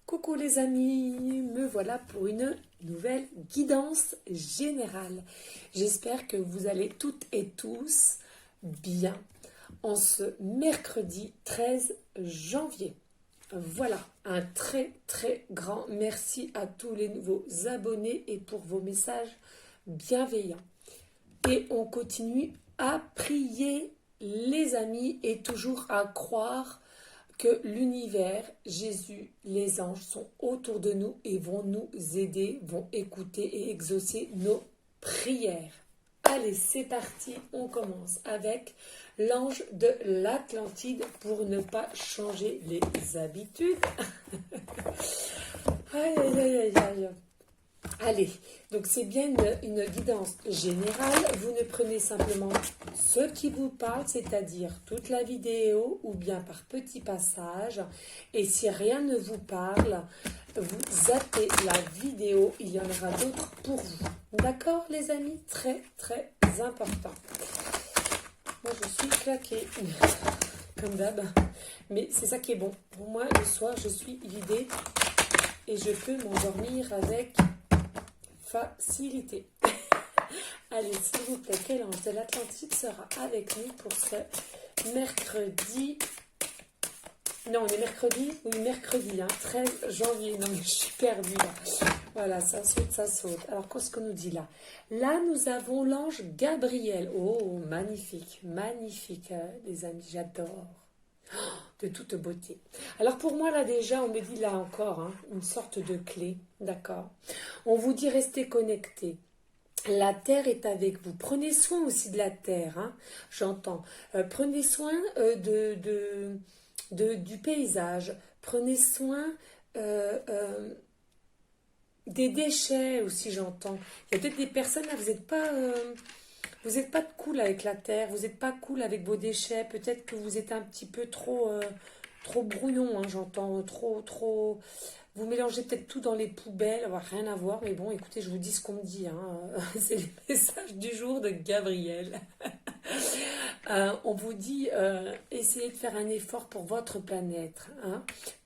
Coucou les amis, me voilà pour une nouvelle guidance générale. J'espère que vous allez toutes et tous bien en ce mercredi 13 janvier. Voilà, un très grand merci à tous les nouveaux abonnés et pour vos messages bienveillants. Et on continue à prier les amis et toujours à croire que l'univers, Jésus, les anges sont autour de nous et vont nous aider, vont écouter et exaucer nos prières. Allez, c'est parti, on commence avec l'ange de l'Atlantide pour ne pas changer les habitudes. Aïe, aïe, aïe, aïe, aïe. Allez, donc c'est bien une guidance générale. Vous ne prenez simplement ce qui vous parle, c'est-à-dire toute la vidéo ou bien par petits passages. Et si rien ne vous parle, vous zappez la vidéo. Il y en aura d'autres pour vous. D'accord les amis? Très important. Moi je suis claquée, comme d'hab. Mais c'est ça qui est bon. Pour moi, le soir, je suis vidée et je peux m'endormir avec facilité. Allez, s'il vous plaît, quel ange de l'Atlantide sera avec nous pour ce mercredi? Non, on est mercredi? Oui, mercredi, 13 janvier. Non, mais je suis perdue là. Voilà, ça saute, ça saute. Alors, qu'est-ce qu'on nous dit là? Là, nous avons l'ange Gabriel. Oh, magnifique, magnifique, les amis, j'adore. De toute beauté. Alors pour moi là déjà on me dit là encore une sorte de clé, d'accord. On vous dit restez connectés. La terre est avec vous. Prenez soin aussi de la terre, j'entends. Prenez soin du paysage. Prenez soin des déchets aussi, j'entends. Il y a peut-être des personnes là, vous n'êtes pas... Vous n'êtes pas cool avec la terre, vous n'êtes pas cool avec vos déchets, peut-être que vous êtes un petit peu trop brouillon, j'entends, trop... Vous mélangez peut-être tout dans les poubelles, rien à voir, mais bon, écoutez, je vous dis ce qu'on me dit, c'est le message du jour de Gabriel. On vous dit, essayez de faire un effort pour votre planète,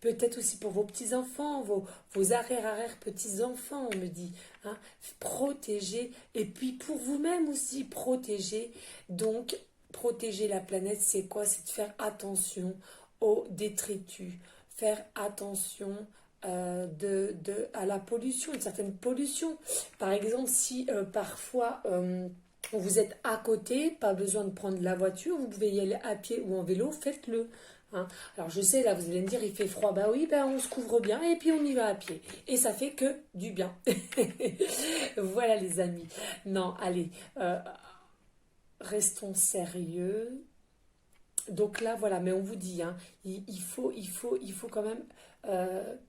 peut-être aussi pour vos petits-enfants, vos arrière-petits-enfants, on me dit, protégez, et puis pour vous-même aussi, protégez. Donc, protéger la planète, c'est quoi? C'est de faire attention aux détritus, faire attention à la pollution, une certaine pollution. Par exemple, si parfois... vous êtes à côté, pas besoin de prendre la voiture, vous pouvez y aller à pied ou en vélo, faites-le. Alors je sais, là vous allez me dire, il fait froid, bah oui, on se couvre bien et puis on y va à pied. Et ça fait que du bien. Voilà les amis. Non, allez, restons sérieux. Donc là, voilà, mais on vous dit, il faut quand même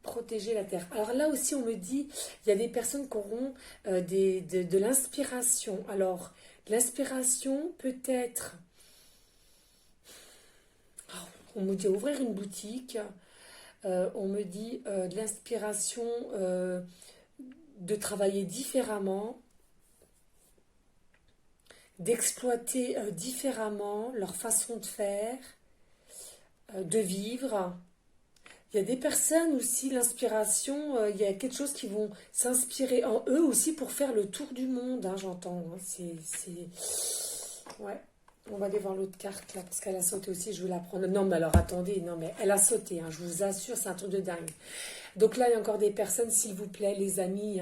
protéger la terre. Alors là aussi, on me dit, il y a des personnes qui auront de l'inspiration. Alors, l'inspiration peut être, on me dit ouvrir une boutique, on me dit de l'inspiration de travailler différemment, d'exploiter différemment leur façon de faire, de vivre. Il y a des personnes aussi, l'inspiration, il y a quelque chose qui vont s'inspirer en eux aussi pour faire le tour du monde, j'entends. Ouais, on va aller voir l'autre carte là, parce qu'elle a sauté aussi, je vais la prendre. Non, mais alors attendez, non, mais elle a sauté, je vous assure, c'est un truc de dingue. Donc là, il y a encore des personnes, s'il vous plaît, les amis,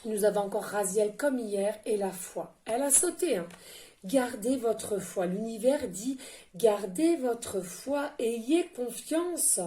nous avons encore Raziel comme hier et la foi. Elle a sauté, Gardez votre foi. L'univers dit, gardez votre foi, ayez confiance.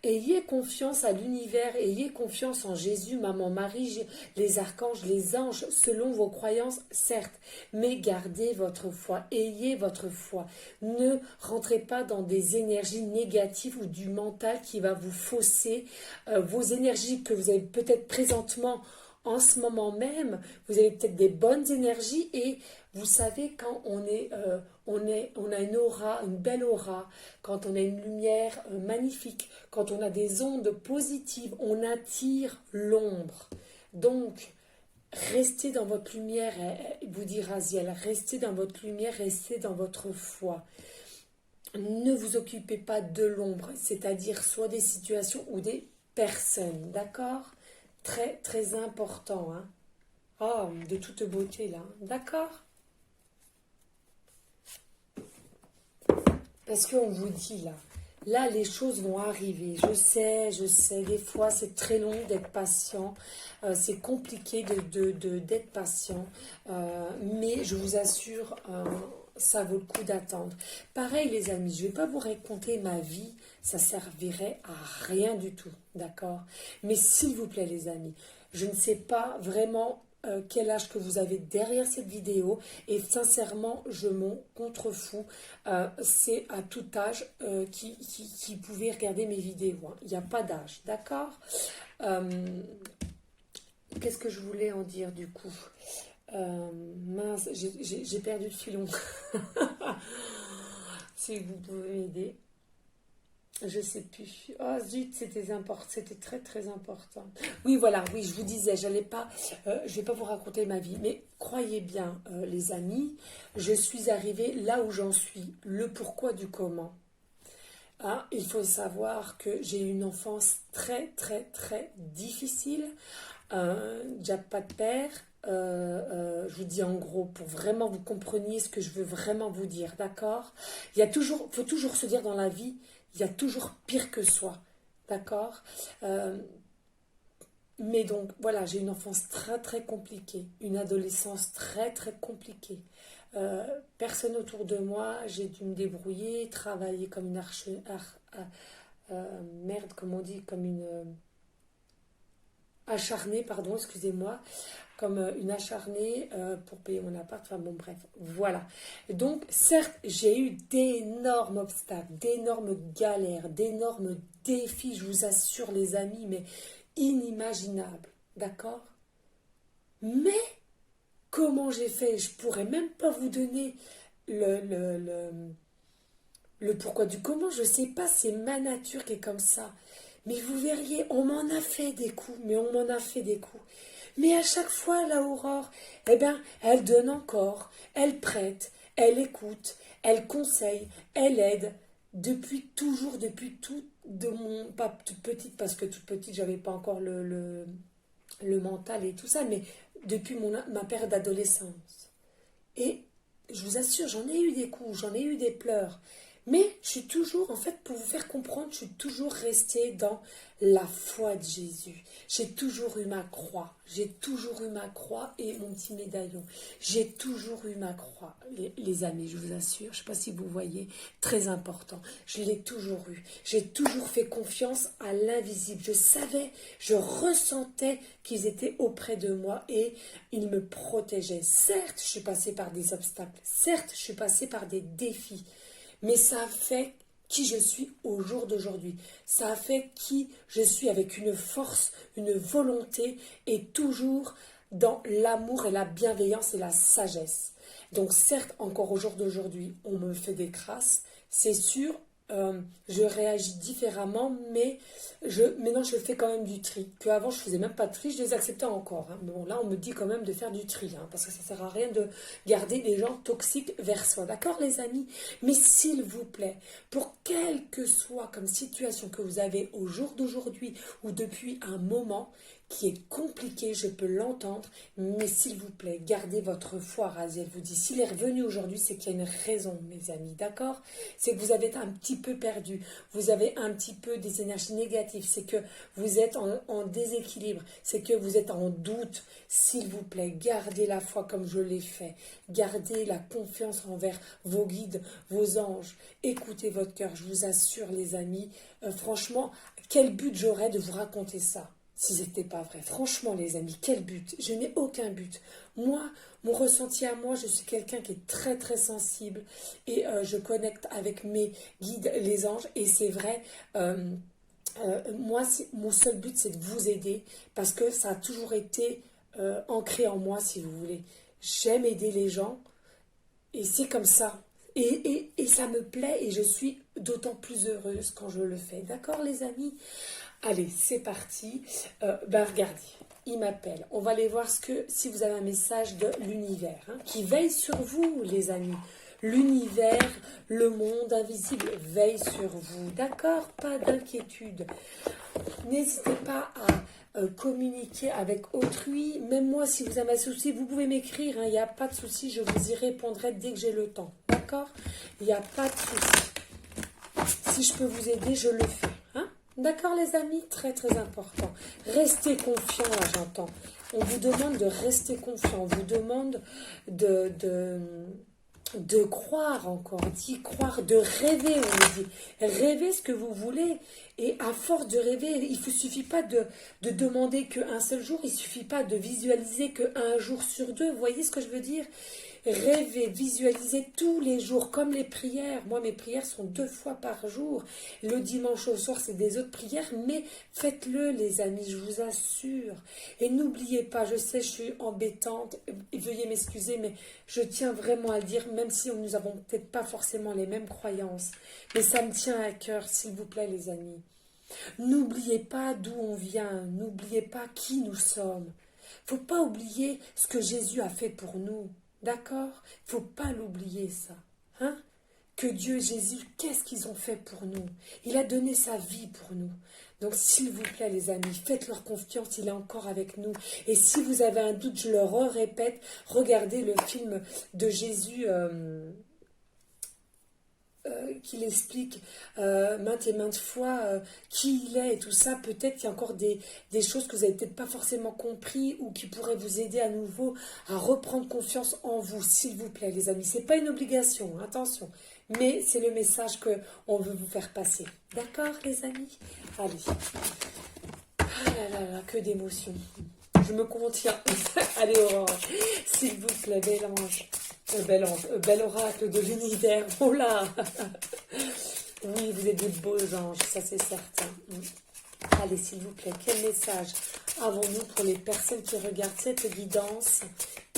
Ayez confiance à l'univers, ayez confiance en Jésus, Maman Marie, les archanges, les anges, selon vos croyances, certes. Mais gardez votre foi, ayez votre foi. Ne rentrez pas dans des énergies négatives ou du mental qui va vous fausser vos énergies que vous avez peut-être présentement en ce moment même, vous avez peut-être des bonnes énergies et vous savez quand on a une aura, une belle aura, quand on a une lumière magnifique, quand on a des ondes positives, on attire l'ombre. Donc, restez dans votre lumière, vous dit Raziel, restez dans votre lumière, restez dans votre foi. Ne vous occupez pas de l'ombre, c'est-à-dire soit des situations ou des personne, d'accord? Très, très important, hein? Oh, de toute beauté, là, d'accord? Parce qu'on vous dit, là, les choses vont arriver. Je sais, des fois, c'est très long d'être patient. C'est compliqué d'être patient. Mais je vous assure, ça vaut le coup d'attendre. Pareil, les amis, je ne vais pas vous raconter ma vie. Ça servirait à rien du tout, d'accord? Mais s'il vous plaît, les amis, je ne sais pas vraiment quel âge que vous avez derrière cette vidéo et sincèrement je m'en contrefous. C'est à tout âge qui pouvait regarder mes vidéos, hein. Il n'y a pas d'âge, d'accord? Qu'est-ce que je voulais en dire du coup? Mince, j'ai perdu le filon. Si vous pouvez m'aider. Je sais plus. Oh zut, c'était important, c'était très très important. Oui, voilà, oui, je vous disais, je vais pas vous raconter ma vie, mais croyez bien, les amis, je suis arrivée là où j'en suis, le pourquoi du comment. Hein, il faut savoir que j'ai eu une enfance très très très difficile. Déjà pas de père. Je vous dis en gros pour vraiment vous compreniez ce que je veux vraiment vous dire, d'accord? Faut toujours se dire dans la vie, il y a toujours pire que soi, d'accord? Mais donc voilà, j'ai une enfance très très compliquée, une adolescence très très compliquée. Personne autour de moi, j'ai dû me débrouiller, travailler comme une merde, comme on dit, comme une acharnée, pardon, excusez-moi, comme une acharnée pour payer mon appart. Enfin bon, bref, voilà. Donc, certes, j'ai eu d'énormes obstacles, d'énormes galères, d'énormes défis, je vous assure, les amis, mais inimaginables, d'accord? Mais comment j'ai fait? Je pourrais même pas vous donner le pourquoi du comment, je sais pas, c'est ma nature qui est comme ça. Mais vous verriez, on m'en a fait des coups, mais on m'en a fait des coups. Mais à chaque fois, la Aurore, eh bien, elle donne encore, elle prête, elle écoute, elle conseille, elle aide. Depuis toujours, depuis tout, de mon, pas toute petite, parce que toute petite, j'avais pas encore le mental et tout ça, mais depuis ma période d'adolescence. Et je vous assure, j'en ai eu des coups, j'en ai eu des pleurs. Mais je suis toujours, en fait, pour vous faire comprendre, je suis toujours restée dans la foi de Jésus. J'ai toujours eu ma croix. J'ai toujours eu ma croix et mon petit médaillon. J'ai toujours eu ma croix, les amis, je vous assure. Je ne sais pas si vous voyez, très important. Je l'ai toujours eu. J'ai toujours fait confiance à l'invisible. Je savais, je ressentais qu'ils étaient auprès de moi et ils me protégeaient. Certes, je suis passée par des obstacles. Certes, je suis passée par des défis. Mais ça a fait qui je suis au jour d'aujourd'hui. Ça a fait qui je suis avec une force, une volonté et toujours dans l'amour et la bienveillance et la sagesse. Donc certes, encore au jour d'aujourd'hui, on me fait des crasses, c'est sûr, je réagis différemment, mais maintenant je fais quand même du tri. Qu'avant je faisais même pas de tri, je les acceptais encore, hein. Bon, là on me dit quand même de faire du tri, hein, parce que ça sert à rien de garder des gens toxiques vers soi. D'accord les amis? Mais s'il vous plaît, pour quelle que soit comme situation que vous avez au jour d'aujourd'hui ou depuis un moment, qui est compliqué, je peux l'entendre, mais s'il vous plaît, gardez votre foi, Raziel vous dit. S'il est revenu aujourd'hui, c'est qu'il y a une raison, mes amis, d'accord? C'est que vous avez un petit peu perdu, vous avez un petit peu des énergies négatives, c'est que vous êtes en déséquilibre, c'est que vous êtes en doute. S'il vous plaît, gardez la foi comme je l'ai fait, gardez la confiance envers vos guides, vos anges, écoutez votre cœur, je vous assure, les amis, franchement, quel but j'aurais de vous raconter ça? Si c'était pas vrai. Franchement, les amis, quel but? Je n'ai aucun but. Moi, mon ressenti à moi, je suis quelqu'un qui est très très sensible et je connecte avec mes guides, les anges. Et c'est vrai, moi, mon seul but, c'est de vous aider parce que ça a toujours été ancré en moi, si vous voulez. J'aime aider les gens et c'est comme ça. Et ça me plaît et je suis d'autant plus heureuse quand je le fais. D'accord, les amis? Allez, c'est parti. Regardez, il m'appelle. On va aller voir si vous avez un message de l'univers, hein, qui veille sur vous, les amis. L'univers, le monde invisible veille sur vous. D'accord? Pas d'inquiétude. N'hésitez pas à communiquer avec autrui. Même moi, si vous avez un souci, vous pouvez m'écrire. Il n'y a pas de souci, je vous y répondrai dès que j'ai le temps. D'accord? Il n'y a pas de souci. Si je peux vous aider, je le fais. Hein? D'accord, les amis? Très, très important. Restez confiants, là, j'entends. On vous demande de rester confiant. On vous demande de croire encore, d'y croire, de rêver, on me dit. Rêvez ce que vous voulez. Et à force de rêver, il ne suffit pas de demander qu'un seul jour, il ne suffit pas de visualiser qu'un jour sur deux. Vous voyez ce que je veux dire? Rêvez, visualisez tous les jours, comme les prières. Moi, mes prières sont 2 fois par jour. Le dimanche au soir, c'est des autres prières, mais faites-le, les amis, je vous assure. Et n'oubliez pas, je sais, je suis embêtante, veuillez m'excuser, mais je tiens vraiment à le dire, même si nous n'avons peut-être pas forcément les mêmes croyances. Mais ça me tient à cœur, s'il vous plaît, les amis. N'oubliez pas d'où on vient, n'oubliez pas qui nous sommes. Faut pas oublier ce que Jésus a fait pour nous. D'accord? Faut pas l'oublier, ça. Hein? Que Dieu et Jésus, qu'est-ce qu'ils ont fait pour nous? Il a donné sa vie pour nous. Donc, s'il vous plaît, les amis, faites-leur confiance, il est encore avec nous. Et si vous avez un doute, je le répète, regardez le film de Jésus qu'il explique maintes et maintes fois qui il est et tout ça. Peut-être qu'il y a encore des choses que vous n'avez peut-être pas forcément compris ou qui pourraient vous aider à nouveau à reprendre confiance en vous, s'il vous plaît, les amis. C'est pas une obligation, attention, mais c'est le message qu'on veut vous faire passer. D'accord, les amis? Allez. Ah là là là, que d'émotions. Je me contiens. Allez, Aurore, s'il vous plaît, bel ange. Bel oracle de l'univers. Oh là! Oui, vous êtes de beaux anges, ça c'est certain. Allez, s'il vous plaît, quel message avons-nous pour les personnes qui regardent cette guidance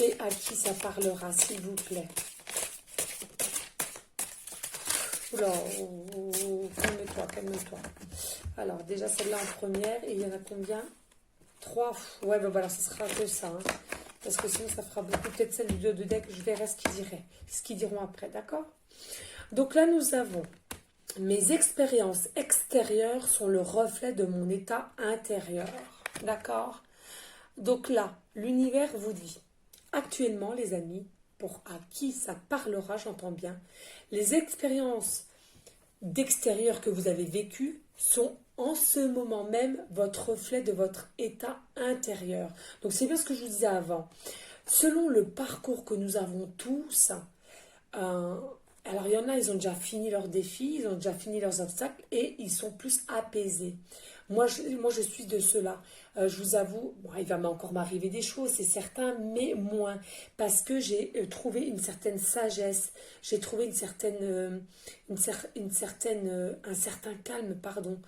et à qui ça parlera, s'il vous plaît? Oula, calme-toi, calme-toi. Alors, déjà celle-là en première, et il y en a combien? 3. Ouais, ben voilà, ce sera que ça. Hein. Parce que sinon, ça fera beaucoup. Peut-être celle du 2 de deck, je verrai ce qu'ils diront après, d'accord? Donc là, nous avons mes expériences extérieures sont le reflet de mon état intérieur, d'accord? Donc là, l'univers vous dit, actuellement, les amis, pour à qui ça parlera, j'entends bien, les expériences d'extérieur que vous avez vécues sont en ce moment même votre reflet de votre état intérieur. Donc c'est bien ce que je vous disais avant. Selon le parcours que nous avons tous, alors il y en a, ils ont déjà fini leurs défis, ils ont déjà fini leurs obstacles et ils sont plus apaisés. Moi, je suis de ceux-là. Je vous avoue, bon, il va encore m'arriver des choses, c'est certain, mais moins. Parce que j'ai trouvé une certaine sagesse, j'ai trouvé un certain calme, pardon.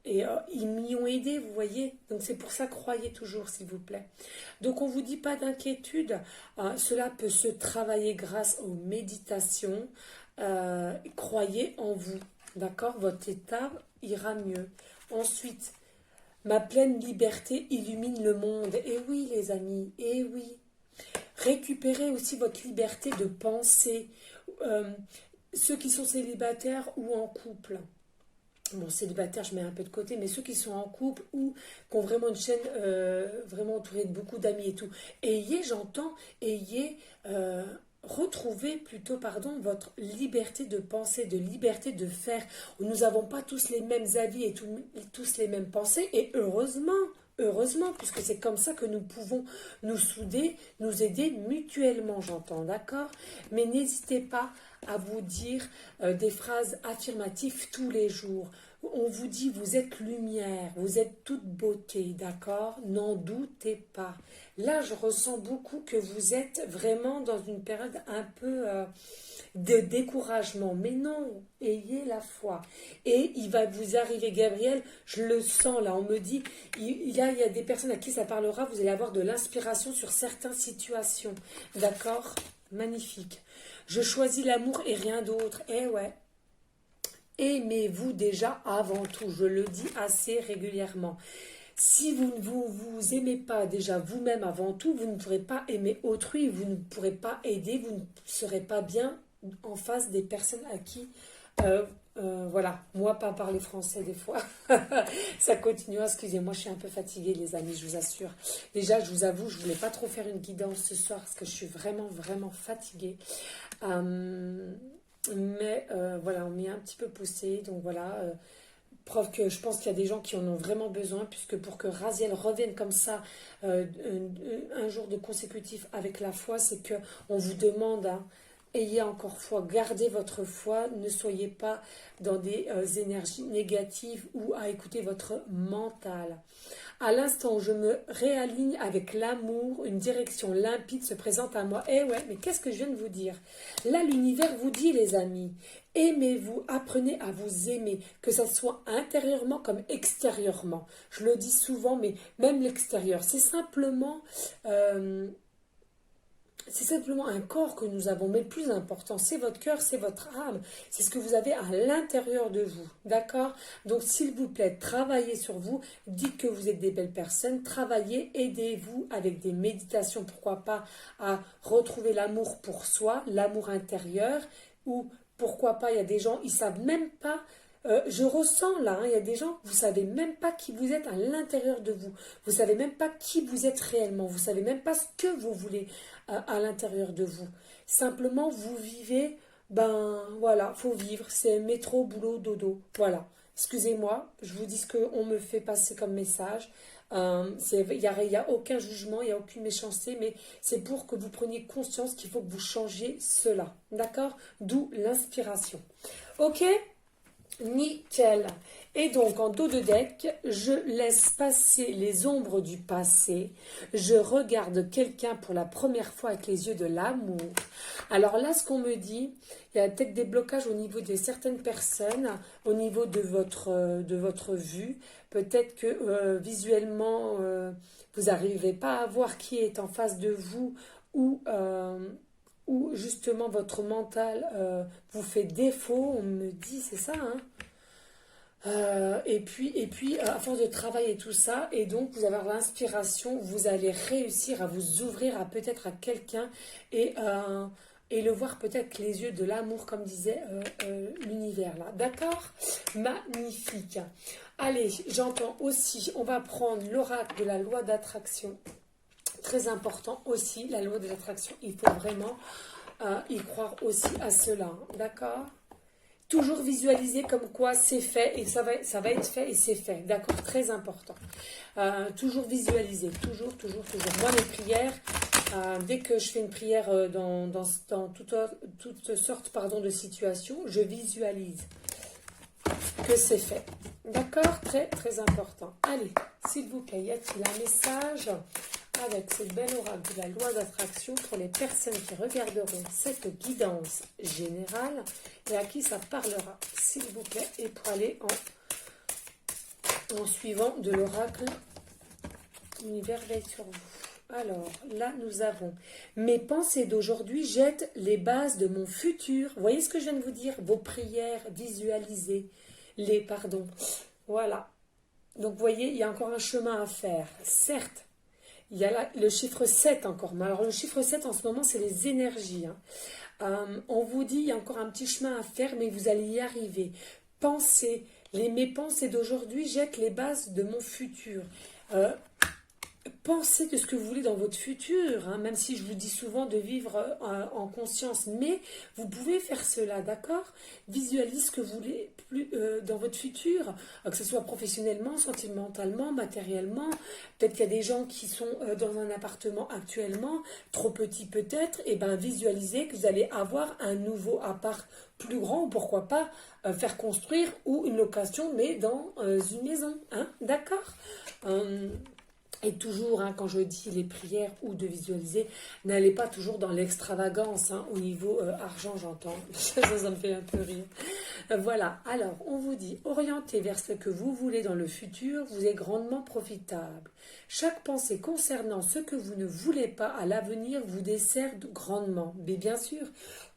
Ils m'y ont aidé, vous voyez. Donc c'est pour ça, croyez toujours, s'il vous plaît. Donc on ne vous dit pas d'inquiétude. Cela peut se travailler grâce aux méditations. Croyez en vous, d'accord? Votre état ira mieux. Ensuite, ma pleine liberté illumine le monde. Et oui, les amis, et oui. Récupérez aussi votre liberté de penser. Ceux qui sont célibataires ou en couple. Bon, célibataire, je mets un peu de côté, mais ceux qui sont en couple ou qui ont vraiment une chaîne vraiment entourée de beaucoup d'amis et tout. Retrouvez plutôt, votre liberté de penser, de liberté de faire. Nous n'avons pas tous les mêmes avis et tous les mêmes pensées, et heureusement, puisque c'est comme ça que nous pouvons nous souder, nous aider mutuellement, j'entends, d'accord? Mais n'hésitez pas à vous dire des phrases affirmatives tous les jours. On vous dit, vous êtes lumière, vous êtes toute beauté, d'accord? N'en doutez pas. Là, je ressens beaucoup que vous êtes vraiment dans une période un peu de découragement. Mais non, ayez la foi. Et il va vous arriver, Gabriel, je le sens là, on me dit, il y a des personnes à qui ça parlera, vous allez avoir de l'inspiration sur certaines situations. D'accord? Magnifique. Je choisis l'amour et rien d'autre. Eh ouais. Aimez-vous déjà avant tout, je le dis assez régulièrement. Si vous ne vous aimez pas déjà vous-même avant tout, vous ne pourrez pas aimer autrui, vous ne pourrez pas aider, vous ne serez pas bien en face des personnes à qui, voilà, moi pas parler français des fois, ça continue, excusez-moi, je suis un peu fatiguée les amis, je vous assure. Déjà, je vous avoue, je voulais pas trop faire une guidance ce soir parce que je suis vraiment, vraiment fatiguée. Mais voilà, on m'y a un petit peu poussé, donc voilà. Preuve que je pense qu'il y a des gens qui en ont vraiment besoin, puisque pour que Raziel revienne comme ça un jour de consécutif avec la foi, c'est que on vous demande, hein, ayez encore foi, gardez votre foi, ne soyez pas dans des énergies négatives ou à écouter votre mental. À l'instant où je me réaligne avec l'amour, une direction limpide se présente à moi. Eh ouais, mais qu'est-ce que je viens de vous dire? Là, l'univers vous dit, les amis, aimez-vous, apprenez à vous aimer, que ça soit intérieurement comme extérieurement. Je le dis souvent, mais même l'extérieur, c'est simplement un corps que nous avons, mais le plus important, c'est votre cœur, c'est votre âme, c'est ce que vous avez à l'intérieur de vous, d'accord? Donc, s'il vous plaît, travaillez sur vous, dites que vous êtes des belles personnes, travaillez, aidez-vous avec des méditations, pourquoi pas, à retrouver l'amour pour soi, l'amour intérieur, ou pourquoi pas, il y a des gens, ils savent même pas. Je ressens là, hein, il y a des gens, vous savez même pas qui vous êtes à l'intérieur de vous. Vous savez même pas qui vous êtes réellement. Vous savez même pas ce que vous voulez à l'intérieur de vous. Simplement, vous vivez, ben voilà, faut vivre. C'est métro, boulot, dodo. Voilà. Excusez-moi, je vous dis ce qu'on me fait passer comme message. Y a aucun jugement, il n'y a aucune méchanceté, mais c'est pour que vous preniez conscience qu'il faut que vous changiez cela. D'accord? D'où l'inspiration. Ok? Nickel. Et donc, en dos de deck, je laisse passer les ombres du passé. Je regarde quelqu'un pour la première fois avec les yeux de l'amour. Alors là, ce qu'on me dit, il y a peut-être des blocages au niveau de certaines personnes, au niveau de votre vue. Peut-être que visuellement, vous n'arrivez pas à voir qui est en face de vous ou justement votre mental vous fait défaut, on me dit, c'est ça, hein. Et puis, à force de travailler tout ça, et donc vous avez l'inspiration, vous allez réussir à vous ouvrir à peut-être à quelqu'un et le voir peut-être avec les yeux de l'amour, comme disait l'univers là. D'accord? Magnifique. Allez, j'entends aussi, on va prendre l'oracle de la loi d'attraction. Très important aussi, la loi de l'attraction. Il faut vraiment y croire aussi à cela. Hein. D'accord? Toujours visualiser comme quoi c'est fait et ça va être fait et c'est fait. D'accord? Très important. Toujours visualiser. Toujours, toujours, toujours. Moi, mes prières, dès que je fais une prière dans toutes sortes de situations, je visualise que c'est fait. D'accord? Très, très important. Allez, s'il vous plaît, y a-t-il un message avec cette belle oracle de la loi d'attraction pour les personnes qui regarderont cette guidance générale et à qui ça parlera, s'il vous plaît, et pour aller en suivant de l'oracle, l'univers veille sur vous. Alors, là, nous avons mes pensées d'aujourd'hui jettent les bases de mon futur. Vous voyez ce que je viens de vous dire? Vos prières, visualisez les, pardon. Voilà. Donc, vous voyez, il y a encore un chemin à faire. Certes, il y a là, le chiffre 7 encore. Mais alors, le chiffre 7, en ce moment, c'est les énergies. Hein. On vous dit, il y a encore un petit chemin à faire, mais vous allez y arriver. Pensez. Mes pensées d'aujourd'hui jettent les bases de mon futur. Pensez de ce que vous voulez dans votre futur, hein, même si je vous dis souvent de vivre en conscience, mais vous pouvez faire cela, d'accord? Visualisez ce que vous voulez dans votre futur, que ce soit professionnellement, sentimentalement, matériellement. Peut-être qu'il y a des gens qui sont dans un appartement actuellement, trop petit peut-être, et bien visualisez que vous allez avoir un nouveau appart plus grand, ou pourquoi pas faire construire ou une location, mais dans une maison, hein, d'accord? Et toujours, hein, quand je dis les prières ou de visualiser, n'allez pas toujours dans l'extravagance, hein, au niveau argent, j'entends. Ça me fait un peu rire. Voilà, alors on vous dit, orientez vers ce que vous voulez dans le futur, vous est grandement profitable. Chaque pensée concernant ce que vous ne voulez pas à l'avenir vous dessert grandement. Mais bien sûr,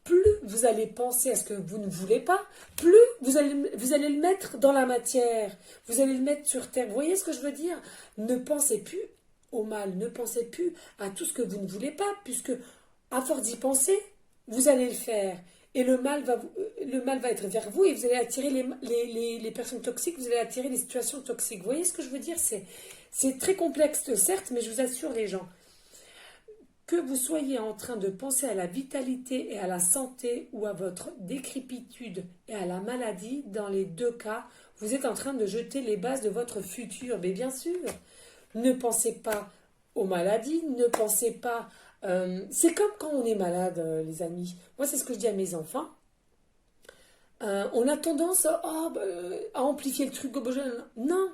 plus vous allez penser à ce que vous ne voulez pas, plus vous allez le mettre dans la matière, vous allez le mettre sur terre. Vous voyez ce que je veux dire? Ne pensez plus au mal, ne pensez plus à tout ce que vous ne voulez pas, puisque à force d'y penser, vous allez le faire. et le mal va être vers vous et vous allez attirer les personnes toxiques, vous allez attirer les situations toxiques. Vous voyez ce que je veux dire? C'est très complexe, certes, mais je vous assure les gens, que vous soyez en train de penser à la vitalité et à la santé ou à votre décrépitude et à la maladie, dans les deux cas, vous êtes en train de jeter les bases de votre futur. Mais bien sûr, ne pensez pas aux maladies, ne pensez pas... c'est comme quand on est malade, les amis. Moi, c'est ce que je dis à mes enfants. On a tendance à amplifier le truc. Non,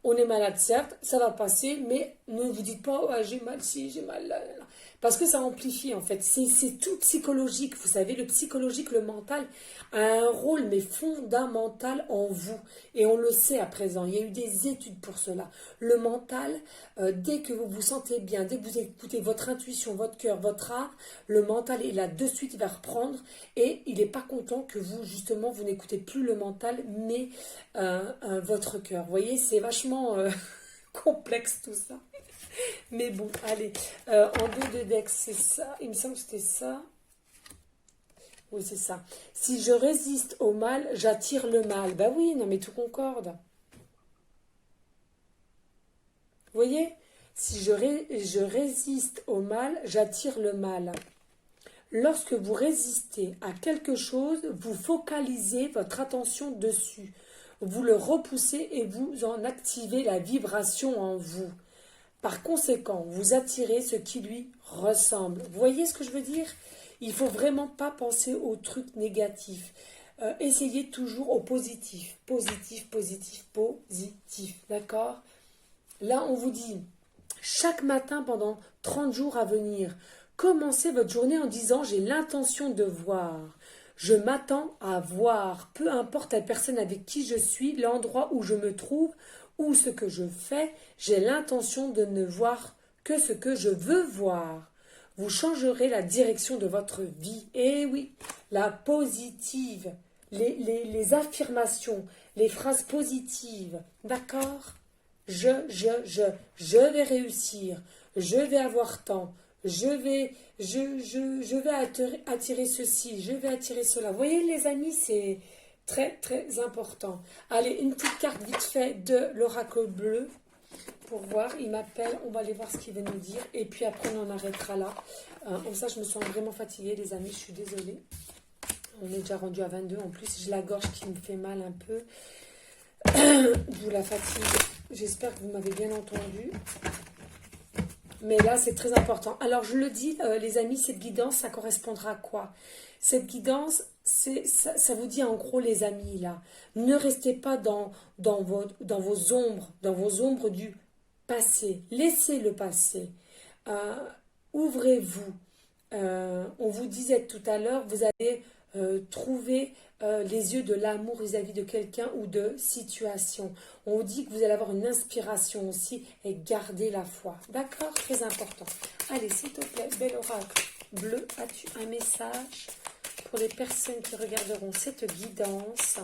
on est malade, certes, ça va passer, mais ne vous dites pas, oh, j'ai mal ci, j'ai mal là, là, là. Parce que ça amplifie en fait. C'est tout psychologique. Vous savez, le psychologique, le mental a un rôle mais fondamental en vous. Et on le sait à présent. Il y a eu des études pour cela. Le mental, dès que vous vous sentez bien, dès que vous écoutez votre intuition, votre cœur, votre âme, le mental est là de suite, il va reprendre. Et il n'est pas content que vous, justement, vous n'écoutez plus le mental, mais votre cœur. Vous voyez, c'est vachement complexe tout ça. Mais bon, allez, en dos de Dex, c'est ça. Il me semble que c'était ça. Oui, c'est ça. Si je résiste au mal, j'attire le mal. Bah oui, non mais tout concorde. Vous voyez? Si je résiste au mal, j'attire le mal. Lorsque vous résistez à quelque chose, vous focalisez votre attention dessus. Vous le repoussez et vous en activez la vibration en vous. Par conséquent, vous attirez ce qui lui ressemble. Vous voyez ce que je veux dire? Il ne faut vraiment pas penser aux trucs négatifs. Essayez toujours au positif. Positif, positif, positif. D'accord? Là, on vous dit, chaque matin pendant 30 jours à venir, commencez votre journée en disant, j'ai l'intention de voir. Je m'attends à voir, peu importe la personne avec qui je suis, l'endroit où je me trouve, ou ce que je fais, j'ai l'intention de ne voir que ce que je veux voir. Vous changerez la direction de votre vie. Et oui, la positive, les affirmations, les phrases positives. D'accord? Je vais réussir, je vais avoir tant, je vais attirer ceci, je vais attirer cela. Vous voyez les amis, c'est très très important. Allez, une petite carte vite fait de l'oracle bleu pour voir. Il m'appelle, on va aller voir ce qu'il va nous dire. Et puis après on en arrêtera là. Comme ça je me sens vraiment fatiguée les amis, je suis désolée. On est déjà rendu à 22 en plus. J'ai la gorge qui me fait mal un peu. D'où la fatigue. J'espère que vous m'avez bien entendu. Mais là, c'est très important. Alors, je le dis, les amis, cette guidance, ça correspondra à quoi? Cette guidance, ça vous dit en gros, les amis, là, ne restez pas dans vos ombres du passé. Laissez le passé. Ouvrez-vous. On vous disait tout à l'heure, vous allez trouver les yeux de l'amour vis-à-vis de quelqu'un ou de situation. On vous dit que vous allez avoir une inspiration aussi et garder la foi. D'accord? Très important. Allez, s'il te plaît, bel oracle bleu, as-tu un message pour les personnes qui regarderont cette guidance?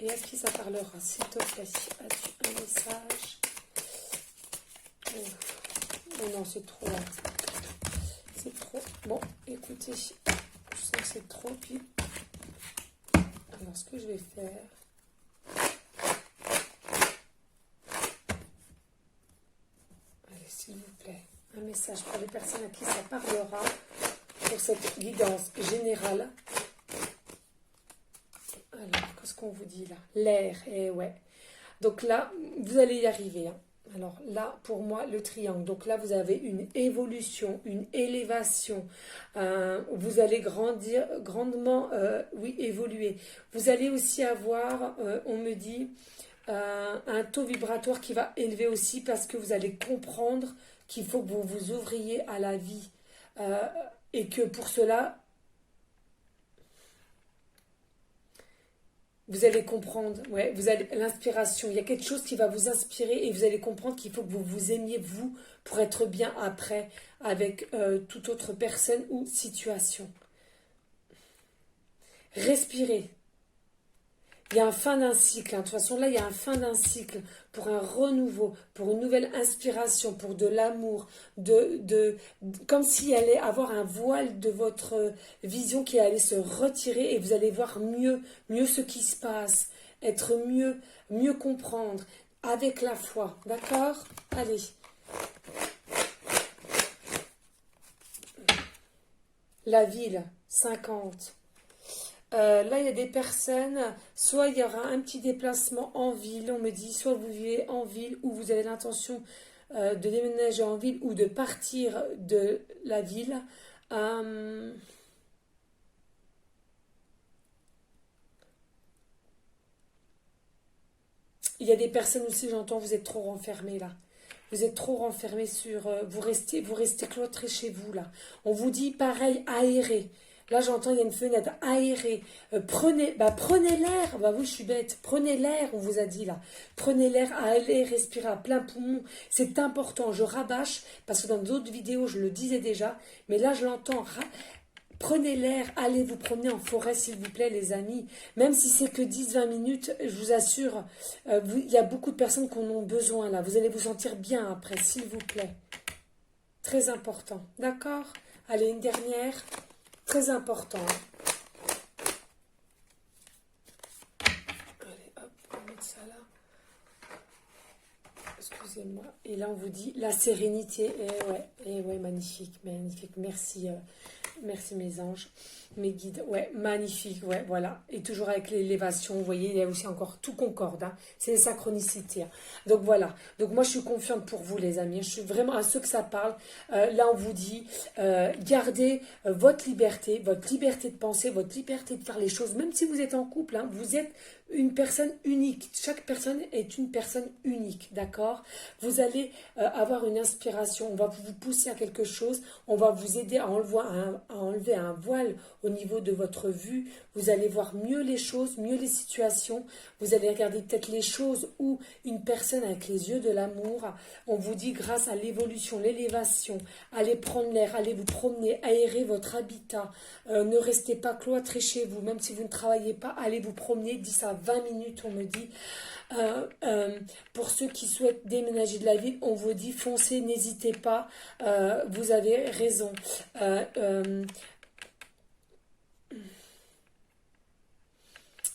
Et à qui ça parlera? S'il te plaît, as-tu un message? Oh non, c'est trop là. C'est trop. Bon, écoutez, je sens que c'est trop. Puis, alors, ce que je vais faire, allez, s'il vous plaît, un message pour les personnes à qui ça parlera pour cette guidance générale. Alors, qu'est-ce qu'on vous dit là? L'air, eh ouais. Donc là, vous allez y arriver, hein. Alors là, pour moi, le triangle. Donc là, vous avez une évolution, une élévation. Vous allez grandir, grandement, oui, évoluer. Vous allez aussi avoir, on me dit, un taux vibratoire qui va élever aussi parce que vous allez comprendre qu'il faut que vous vous ouvriez à la vie. Et que pour cela, vous allez comprendre, ouais, vous allez l'inspiration. Il y a quelque chose qui va vous inspirer et vous allez comprendre qu'il faut que vous vous aimiez vous pour être bien après avec toute autre personne ou situation. Respirez. Il y a un fin d'un cycle, hein. De toute façon, là, il y a un fin d'un cycle pour un renouveau, pour une nouvelle inspiration, pour de l'amour, comme s'il allait avoir un voile de votre vision qui allait se retirer et vous allez voir mieux ce qui se passe, être mieux comprendre avec la foi. D'accord? Allez. La ville, 50. Là, il y a des personnes, soit il y aura un petit déplacement en ville, on me dit, soit vous vivez en ville ou vous avez l'intention de déménager en ville ou de partir de la ville. Euh, il y a des personnes aussi, j'entends, vous êtes trop renfermés là. Vous êtes trop renfermés sur... vous restez cloîtrés chez vous, là. On vous dit, pareil, aéré. Là, j'entends, il y a une fenêtre aérée. Prenez l'air. Bah oui, je suis bête. Prenez l'air, on vous a dit, là. Prenez l'air, allez respirer à plein poumon. C'est important. Je rabâche, parce que dans d'autres vidéos, je le disais déjà. Mais là, je l'entends. Prenez l'air, allez vous promener en forêt, s'il vous plaît, les amis. Même si c'est que 10-20 minutes, je vous assure, il y a beaucoup de personnes qui en ont besoin, là. Vous allez vous sentir bien après, s'il vous plaît. Très important, d'accord? Allez, une dernière. Très important. Allez, hop, on va mettre ça là. Excusez-moi. Et là, on vous dit la sérénité. Et ouais, magnifique, magnifique. Merci. Merci mes anges, mes guides. Ouais, magnifique, ouais, voilà. Et toujours avec l'élévation, vous voyez, il y a aussi encore tout concorde. Hein. C'est les synchronicités. Hein. Donc voilà. Donc moi, je suis confiante pour vous, les amis. Je suis vraiment à ceux que ça parle. Là, on vous dit, gardez votre liberté de penser, votre liberté de faire les choses. Même si vous êtes en couple, hein, vous êtes une personne unique. Chaque personne est une personne unique, d'accord? Vous allez avoir une inspiration. On va vous pousser à quelque chose. On va vous aider à enlever un voile au niveau de votre vue. Vous allez voir mieux les choses, mieux les situations. Vous allez regarder peut-être les choses où une personne avec les yeux de l'amour, on vous dit grâce à l'évolution, l'élévation, allez prendre l'air, allez vous promener, aérer votre habitat. Ne restez pas cloîtré chez vous, même si vous ne travaillez pas, allez vous promener 10 à 20 minutes, on me dit. Pour ceux qui souhaitent déménager de la ville, on vous dit foncez, n'hésitez pas, vous avez raison.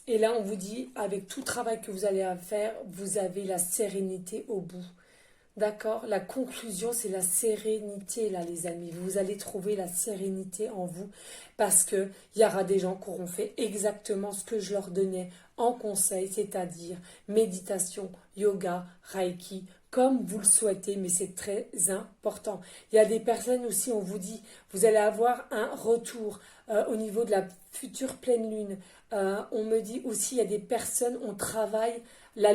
Et là, on vous dit, avec tout travail que vous allez faire, vous avez la sérénité au bout. D'accord? La conclusion, c'est la sérénité, là, les amis. Vous allez trouver la sérénité en vous parce qu'il y aura des gens qui auront fait exactement ce que je leur donnais en conseil, c'est-à-dire méditation, yoga, reiki, comme vous le souhaitez, mais c'est très important. Il y a des personnes aussi, on vous dit, vous allez avoir un retour au niveau de la future pleine lune. On me dit aussi, il y a des personnes, on travaille, la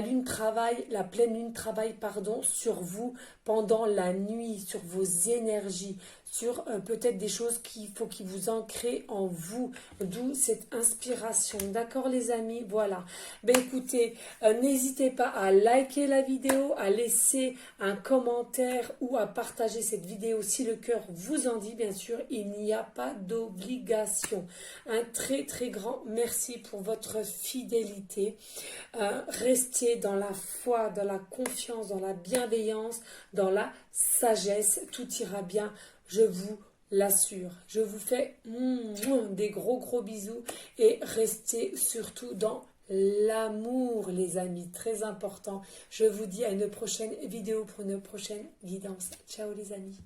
pleine lune travaille, pardon, sur vous pendant la nuit, sur vos énergies, sur peut-être des choses qu'il faut qu'ils vous ancrez en vous, d'où cette inspiration. D'accord les amis? Voilà. Ben écoutez, n'hésitez pas à liker la vidéo, à laisser un commentaire ou à partager cette vidéo si le cœur vous en dit, bien sûr. Il n'y a pas d'obligation. Un très très grand merci pour votre fidélité. Restez dans la foi, dans la confiance, dans la bienveillance, dans la sagesse. Tout ira bien, je vous l'assure. Je vous fais des gros bisous et restez surtout dans l'amour, les amis, très important. Je vous dis à une prochaine vidéo pour une prochaine guidance. Ciao les amis.